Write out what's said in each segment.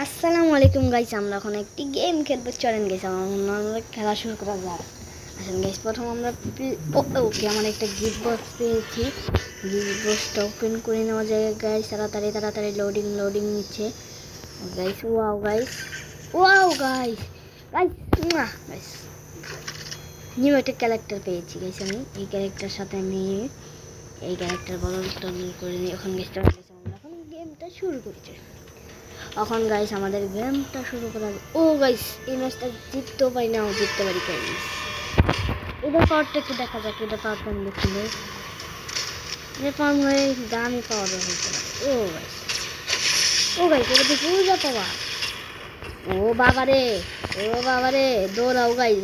আসসালামু আলাইকুম গাইস, আমরা এখন একটি গেম খেলবো। চলেন গাইস, আমরা খেলা শুরু করা যাক। আসেন গাইস, প্রথম আমরা ওকে আমার একটা গিফট বক্স পেয়েছি। গিফট বক্সটা ওপেন করে নেওয়া যায় গাইস। তাড়াতাড়ি তাড়াতাড়ি লোডিং নিচ্ছে guys. Wow guys, wow guys, guys guys new একটা ক্যারেক্টার পেয়েছি গাইস। আমি এই ক্যারেক্টার সাথে আমি এই ক্যারেক্টার বদল করে নিই। এখন গাইস আমরা এখন গেমটা শুরু করেছি। এখন গাইস আমাদের গেমটা শুরু করা। ও গাইস, এই ম্যাচটা জিততেও পারি না, জিততে পারি গাইস। এটা পাওয়ারটা একটু দেখা যাক, এটা পাওয়ারটা আমি দেখি। এটা পাওয়ার হয়ে দামি পাওয়ার হতে পারে। ও গাইস এটা দেখি যা পাওয়া। ও বাবারে, দৌড়াও গাইস,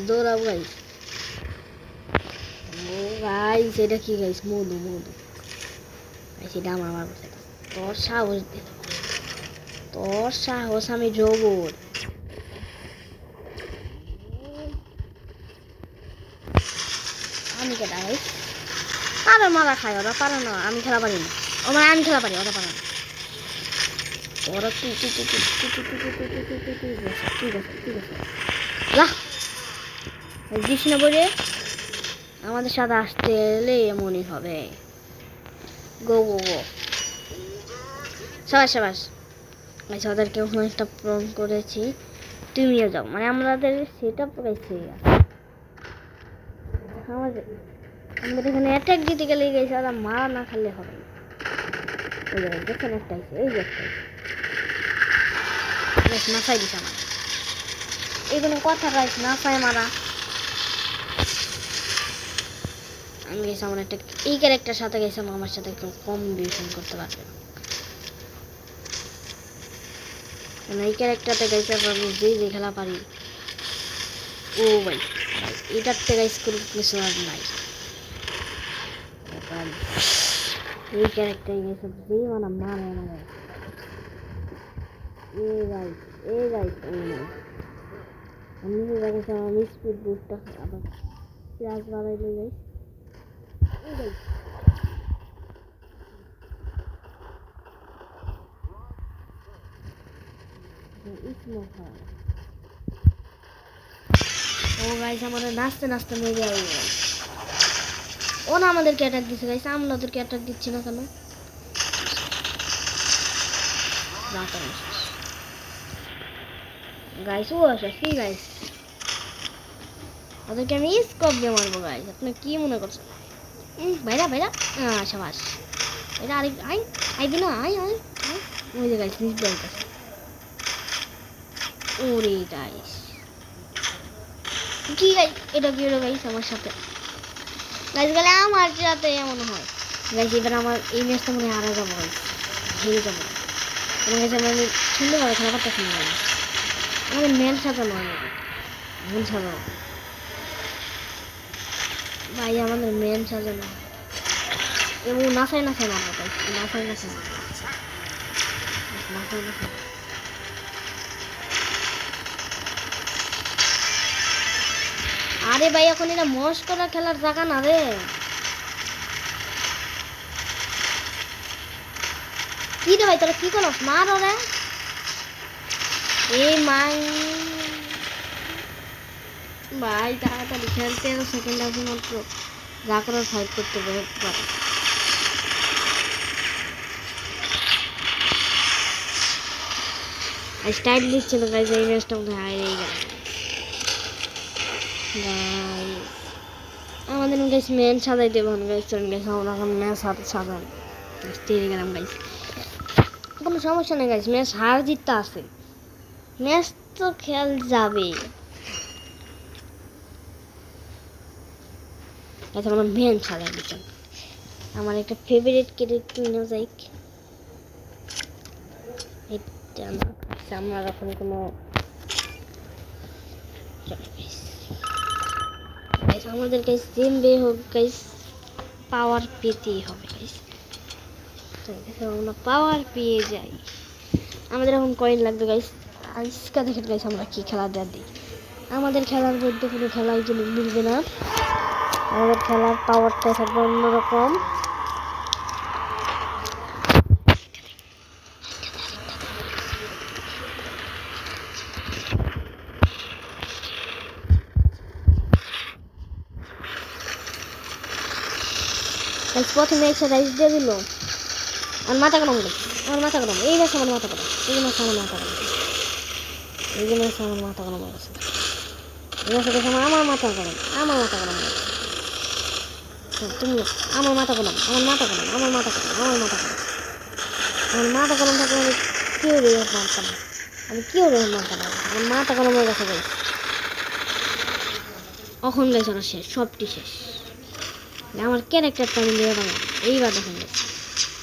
ও গাইস এটা কি গাইস? মধু গাইস, এটা আমার করতে তোর সাহস দে, তোর সাহস আমি জগর। আমি কেটা গাইস? আরে মারা খায় ওরা, পারে না। আমি খেলা পারি না, আমি খেলা পারি, ওরা পারে না। ওরা ঠিক আছে দিস না বলে আমাদের সাথে আসতে এলে এমনই হবে। গো গো গো, সাবাস গাইস, ওদেরকে একটা প্রম করেছি। তুমিও যাও, মানে আমাদের সেটা পড়েছে। আমাদের এখানে অ্যাটাক দিতে গেলে গেছে, ওরা মারা না খালে হবে না। ওই জায়গায় দেখেন একটা আছে, এই যে একটা মাথায় দিছে আমার। এই কোনো কথা গাইস, না পায় মারা। আমি গেছি আমার একটা এই ক্যারেক্টার সাথে গেছিলাম, আমার সাথে কেউ কম্বিনেশন করতে পারবে না। এই ক্যারেক্টারটা গাইছে আমি যে খেলা পারি। ও ভাই এটার থেকে গাইস কোনো কিছু আর নাই। এই ক্যারেক্টার গেছে যে মানে মারে মারে। এই গাইস আমি দেখেছি আমি স্পিড বুস্টটা আবার প্লাস বাড়াইলে গাইস। এই গাইস ও গাইস আমাদের নাচতে নাচতে মেরে আই গাইস। ও না আমাদেরকে অ্যাটাক দিচ্ছে গাইস, আমরা ওদেরকে অ্যাটাক দিচ্ছি না কেন? গাইস ও আসে কি গাইস, ওদেরকে আমি স্কোপ দিয়ে মারবো গাইস। আপনি কি মনে করছেন? ভাইরা সাবাস। এটা আরেক আইবি না, ওই যে গাইস নিচ ব্যাংক আছে। ওরে গাইস কি গাইস, এটা কি হলো গাইস আমার সাথে? গাইস গেলে আমার সাথে এমন হয় গাইস। এবার আমার এই ম্যাচটা মনে হারা যাবো গাইস, হেরে যাবো। আমার কাছে আমি সুন্দরভাবে খেলা পারতেছি না গাইস। আমাদের মেন সাজানো হয় মন সাজানো ভাই, আমাদের মেন সাজানো এবং নাচাই মারবো গাইস, নাচাই আরে ভাই এখন এটা মস্করা খেলার জায়গা না রে। কি রে ভাই তোরা কি করস? মার ওরে। এই মাই ভাই তাড়াতাড়ি খেলতে, সেকেন্ড হাফে মাত্র যা করার ফাইট করতে পারে। স্টাইল দিচ্ছে না গাইস, এই ম্যাচটা মধ্যে হারিয়ে গেল গাইস। আমাদের গাইস মেন সাজাই দেবো গাইস। চলেন গাইস আমরা এখন ম্যাচ সাজান। তেরে গেলাম গাইস, কোনো সমস্যা নেই গাইস, ম্যাচ হার জিততে আছে, ম্যাচ তো খেল যাবে। এখন আমরা মেন সাজাই দিচ্ছি। আমার একটা ফেভারিট ক্যারেক্টার নিয়ে যাই। এটা আমরা এখন কোনো আমাদের গাইস জিম বে হোক গাইস, পাওয়ার পেতেই হবে গাইস। আমরা পাওয়ার পেয়ে যাই। আমাদের এখন কয়েন লাগবে গাইস। আজকে দেখেন গাইস আমরা কি খেলা দিই। আমাদের খেলার মধ্যে কোনো খেলার জন্য মিলবে না, আমাদের খেলার পাওয়ারটা থাকবে অন্যরকম। প্রথমে এসে রাইস দিয়ে দিল। আমার মাথা গরম গেছে, আমার মাথা গরম, এই গেছে আমার মাথা গরম, এই যে মাথা আমার মাথা গরম, এই যে মাথা আমার মাথা গরম হয়ে গেছে, এই গেছে দেখে আমার মাথা গরম, আমার মাথা গরম হয়ে গেছে। তুমি আমার মাথা গরম, আমার মাথা গরম, আমার মাথা গরম, আমার মাথা গরম, আমার মাথা গরম থাকলে আমি কেউ রেখে মারতাম না, আমি কেউ রেখে মারতাম না, আমার মাথা গরম হয়ে গেছে গাইস। এখন গাইস ওরা শেষ, সবটি শেষ। আমার ক্যারেক্টারটা আমি নিয়ে পাবো এইবার দেখেন গাইস,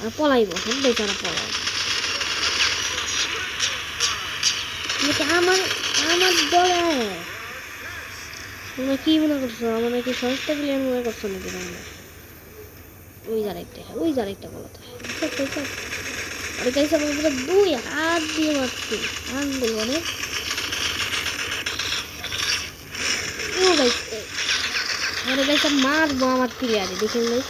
আর পলাইব এখন বেচারা পলাই। আমার আমার দলে তোমরা কি মনে করছো? আমার নাকি সস্তা প্লেয়ার মনে করছো নাকি তোমরা? ওই যার একটা বলো তো। আরে গাইস আমার পুরো 2 হাত দিয়ে মারছি, আনগুলো অনেক। ও গাইস আরে গাইস মারবো আমার প্লেয়ারে, দেখেন গাইস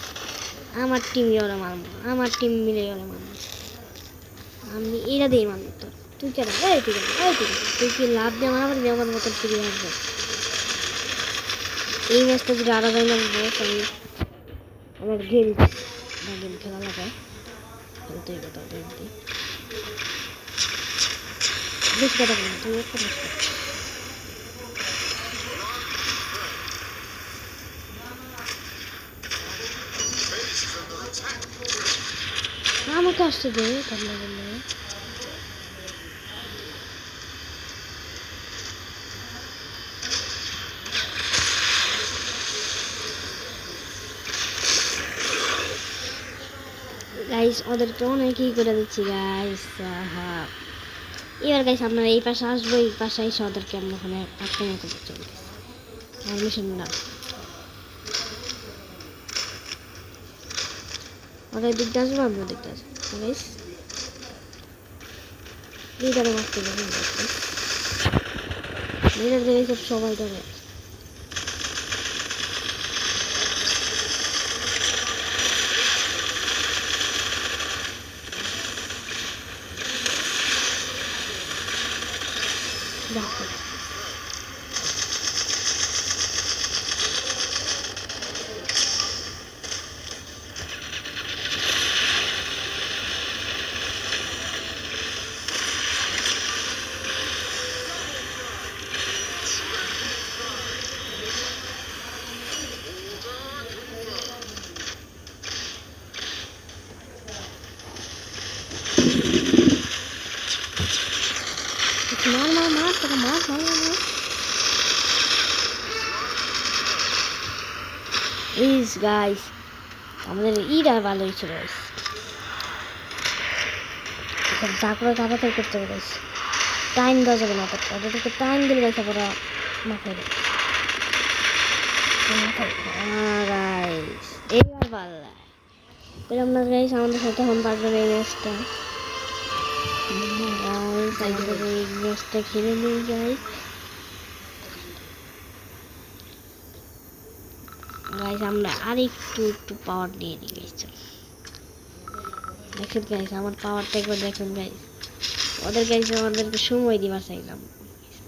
আমার টিম ওরা মারবো, আমার টিম মিলে ওরা মারবো, আমি এরা দিয়ে মারবো। তো তুই কেন তুই কি লাভ দিয়ে আমার আমার মতো ফিরে আসবে? এই ম্যাচটা যদি আরো গাই মারবো আমি আমার গেম খেলা লাগায় খেলতে কথা বেশি কথা বলি তুই একটা আমাকে আসতে দে কান্না করলে। গাইস ওদেরকে অনেকই করে দিচ্ছি গাইস। এবার গাইস আপনারা এই পাশে আসবো, এই পাশে এসে ওদেরকে আমরা ওখানে আক্রমণ করতে চলে গেছি মিশন না। ওরা দিকটা আসবো, আমরা দিকটা আসবো গাইস। লিডারে মারতে যাবো লিডার দিয়ে সব সবাই ধরে দেখো। মার তোকে মার। ইস গাইস আমাদের ইরা ভালোই ছিল গাইস, যা করে তাড়াতাড়ি করতে হবে গাইস, টাইম দেওয়া যাবে না। ওদেরকে টাইম দিলে গাইস ওরা মাথায় দেয় গাইস। এইবার পাল্লা পেলাম না গাইস, আমাদের সাথে এখন পারবেন এই ম্যাচটা গাইস, আমাদের এই ম্যাচটা খেলে নিই গাইস। গাইস আমরা আর একটু পাওয়ার দিয়ে দিই গাইস। দেখেন গাইস আমার পাওয়ারটা একবার দেখুন গাইস। ওদের গাইস আমাদেরকে সময় দিবার চাইলাম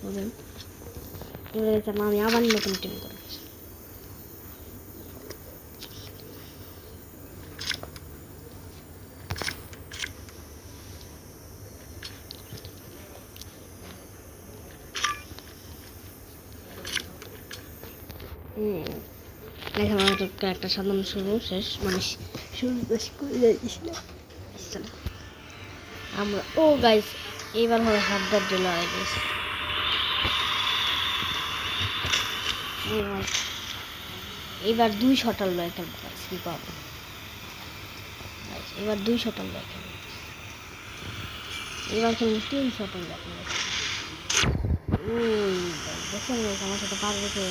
বুঝলেন। এবার আমি আবার নতুন টিম করব। একটা সাধারণ শুরু শেষ মানে শুরু আমরা ও গাইস এইবার হলো হাতদার জন্য এবার 2 শটার লয় খেলবো কি পাবো। এবার 2 শটার লয় খেলবো, এবার খেলবো 3 শটার লয় খেলবো। দেখেন আমার সাথে পারবে কে?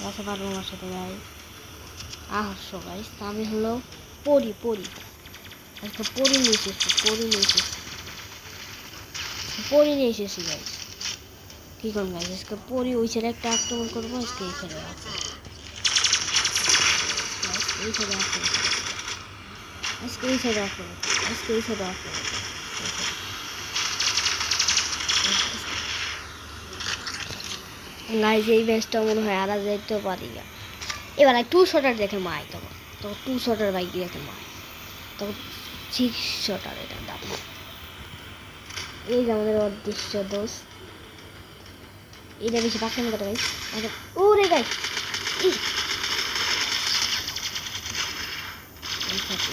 গাছে পারবো আমার সাথে গাই আসো গাইস। আমি হলো পরি আজকে পরি নিয়ে এসেছি গাইস। কি করবো গাইস আজকে পরি ওই ছেলে একটা আক্রমণ করবো, আজকে এই ছেলে গাইস এই ম্যাচটা মনে হয় আর যেতে পারি। এবার 2 শটার দেখে মাই তোমার তো 200টার বাইক দিয়ে খেলবো, তো 600টার এটা দাম। এই যে আমাদের অদৃশ্য দোষ, এটা বেশি পাকড়ামি করে গাইস। ওরে গাইস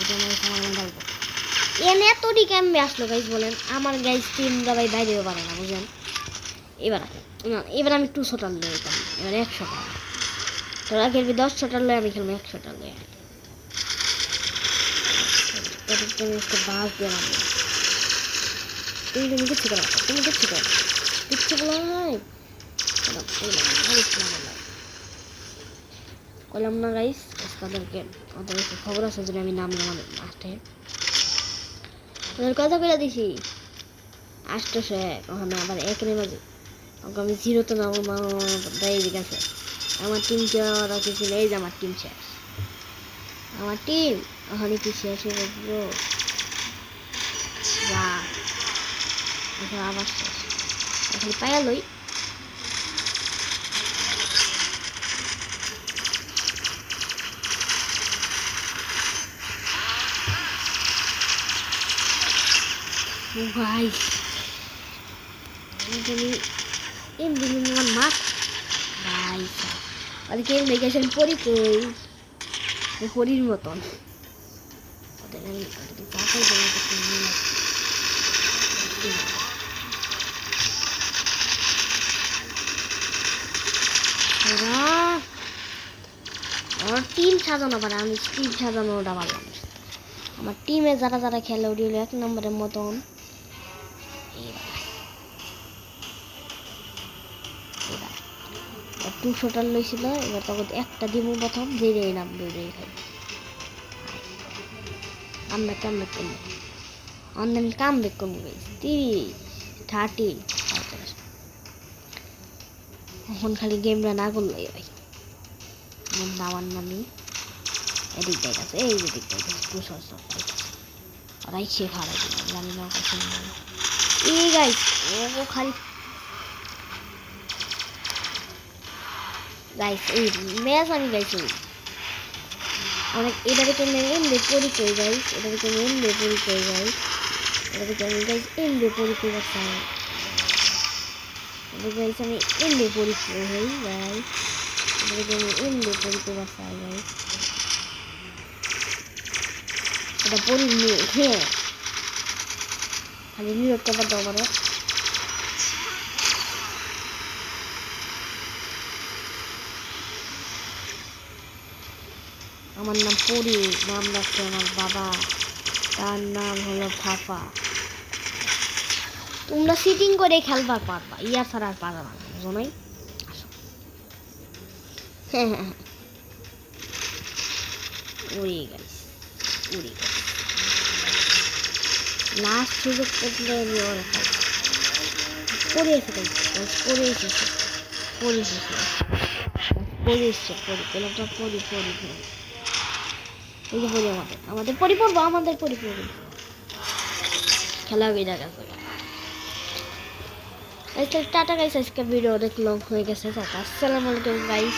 এটা আমার সামান ডালবো। এনে এতটি ক্যাম্পে আসলো গাইস বলেন, আমার গাইস টিমরা ভাই বাইরেও পারে না বুঝলেন। এবার আমি 200টার লয়ে যেতাম, এবার 100টা। তোরা খেলবি 1000টার লয়ে, আমি খেলবো 100টার লয়ে। বাস দিয়ে মারবো। তুমি কিচ্ছু করো, তুমি কিচ্ছু করো, কিচ্ছু বলো নাই। করলাম না গাইস, তাদেরকে ওদের খবর আছে যদি আমি নাম আমাদের মাঠে ওদের কথা বলে দিছি। 800 ওখানে আবার এক নেমে আমি 0-তে নামবো দিকে আছে। আমার টিম ছিল, এই যে আমার টিম শেষ, আমার টিম ওখানে কি শেষ হয়ে গেল। আবার শেষ, এখন পায়ালই guys, ini dengan mat guys, ওদেরকে মেগেশন পরি কই পরির মতন ওদেরকে চাকাই আমার টিম সাজানো পারে, আমি টিম সাজানোটা পারলাম। আমার টিমে যারা যারা খেলে ওটি হলো 1 নম্বরের মতন। এবার 200টার লইছিল, এবার তখন একটা দিব প্রথম, যেই নামবে ওই খাই। আমরা কামব্যাক করবো, আমি কামব্যাক করবো গাইস। 30 এখন খালি গেমটা না করলেই ভাই। আমার নামি এদিক দেখ আছে, এই যে দিক দেখ আছে 200 ওরাই সে খারাপ জানি না কাছে এই গাইস। ও খালি গাইস এই ম্যাচ আমি গাইছি অনেক। এটা থেকে এমনি পরিচয় গাইস, এটা থেকে এমনি পরিচয় গাইস, এটা থেকে আমি গাইস এমনি পরিচয় করতাম, এটা গাইস আমি এমনি পরিচয় হই গাইস, এটা থেকে আমি এমনি পরিচয় করতাম গাইস। এটা পরি নিয়ে হ্যাঁ খালি নিয়োগ করবার দাও মানে। আমার নাম পরি, নাম রাখছে আমার বাবা, তার নাম হলো ফাফা। তোমরা সিটিং করে খেলবার পারবা, ইয়ার ছাড়া আর পারবা না বুঝো নাই। হ্যাঁ হ্যাঁ হ্যাঁ উড়ে গাইস, উড়ে গাইস লাস্ট সুযোগ করলে আমি ওরা খাই পড়ে এসে গাইস, পড়ে এসেছে পড়ে এসেছে পড়ে এসছে পড়ি পেলাটা পড়ি পড়ি পড়ি এই যে পড়ি আমাদের পড়ি পড়বো, আমাদের পড়ি পড়বো খেলা হয়ে গেছে। টাটা গাইস, আজকে ভিডিও অনেক লং হয়ে গেছে। আসসালামু আলাইকুম গাইস।